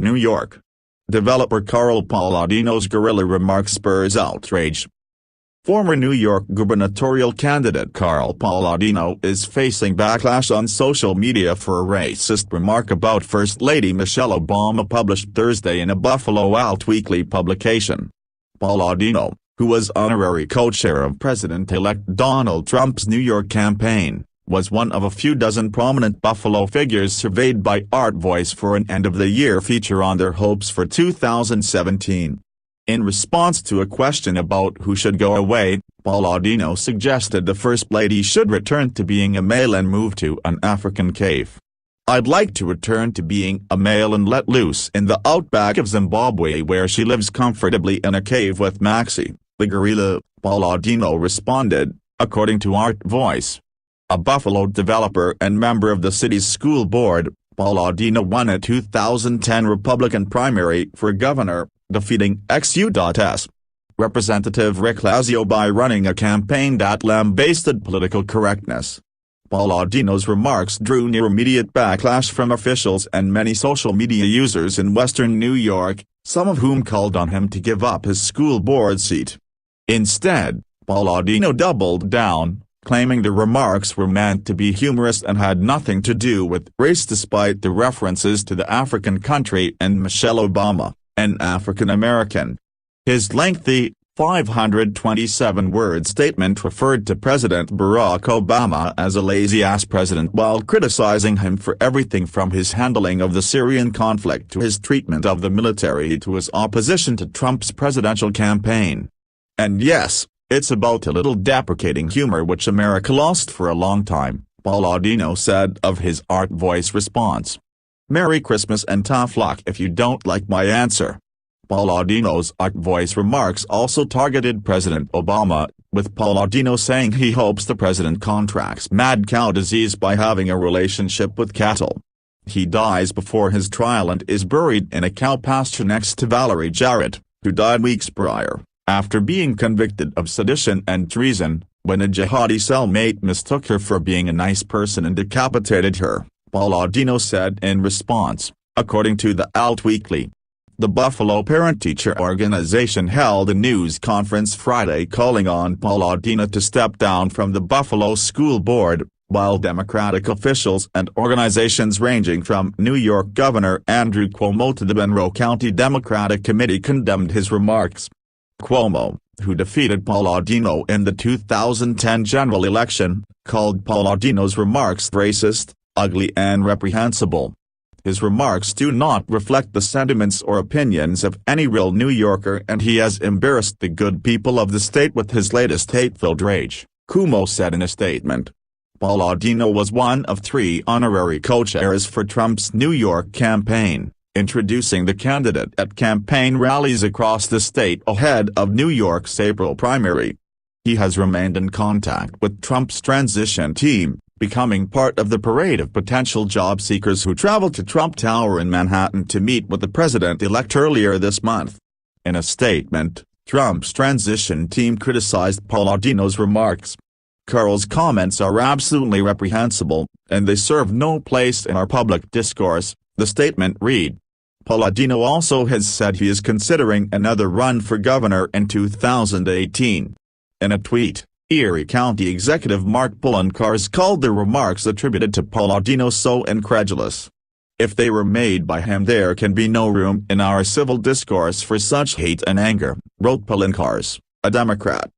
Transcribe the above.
New York. Developer Carl Paladino's guerrilla remarks spurs outrage. Former New York gubernatorial candidate Carl Paladino is facing backlash on social media for a racist remark about First Lady Michelle Obama published Thursday in a Buffalo Out weekly publication. Paladino, who was honorary co-chair of President-elect Donald Trump's New York campaign, was one of a few dozen prominent Buffalo figures surveyed by Art Voice for an end-of-the-year feature on their hopes for 2017. In response to a question about who should go away, Paladino suggested the First Lady should return to being a male and move to an African cave. "I'd like to return to being a male and let loose in the outback of Zimbabwe where she lives comfortably in a cave with Maxie, the gorilla," Paladino responded, according to Art Voice. A Buffalo developer and member of the city's school board, Paladino won a 2010 Republican primary for governor, defeating ex-U.S. Representative Rick Lazio by running a campaign that lambasted political correctness. Paladino's remarks drew near immediate backlash from officials and many social media users in western New York, some of whom called on him to give up his school board seat. Instead, Paladino doubled down, claiming the remarks were meant to be humorous and had nothing to do with race despite the references to the African country and Michelle Obama, an African American. His lengthy, 527-word statement referred to President Barack Obama as a lazy-ass president while criticizing him for everything from his handling of the Syrian conflict to his treatment of the military to his opposition to Trump's presidential campaign. And yes, it's about a little deprecating humor which America lost for a long time, Paladino said of his Art Voice response. "Merry Christmas and tough luck if you don't like my answer." Paladino's Art Voice remarks also targeted President Obama, with Paladino saying he hopes the president contracts mad cow disease by having a relationship with cattle. He dies before his trial and is buried in a cow pasture next to Valerie Jarrett, who died weeks prior, after being convicted of sedition and treason, when a jihadi cellmate mistook her for being a nice person and decapitated her, Paladino said in response, according to the Out Weekly. The Buffalo Parent-Teacher Organization held a news conference Friday calling on Paladino to step down from the Buffalo School Board, while Democratic officials and organizations ranging from New York Governor Andrew Cuomo to the Monroe County Democratic Committee condemned his remarks. Cuomo, who defeated Paladino in the 2010 general election, called Paladino's remarks racist, ugly and reprehensible. His remarks do not reflect the sentiments or opinions of any real New Yorker and he has embarrassed the good people of the state with his latest hate-filled rage, Cuomo said in a statement. Paladino was one of 3 honorary co-chairs for Trump's New York campaign, introducing the candidate at campaign rallies across the state ahead of New York's April primary. He has remained in contact with Trump's transition team, becoming part of the parade of potential job seekers who traveled to Trump Tower in Manhattan to meet with the president-elect earlier this month. In a statement, Trump's transition team criticized Paladino's remarks. "Carl's comments are absolutely reprehensible, and they serve no place in our public discourse," the statement read. Paladino also has said he is considering another run for governor in 2018. In a tweet, Erie County Executive Mark Poloncarz called the remarks attributed to Paladino so incredulous. "If they were made by him there can be no room in our civil discourse for such hate and anger," wrote Poloncarz, a Democrat.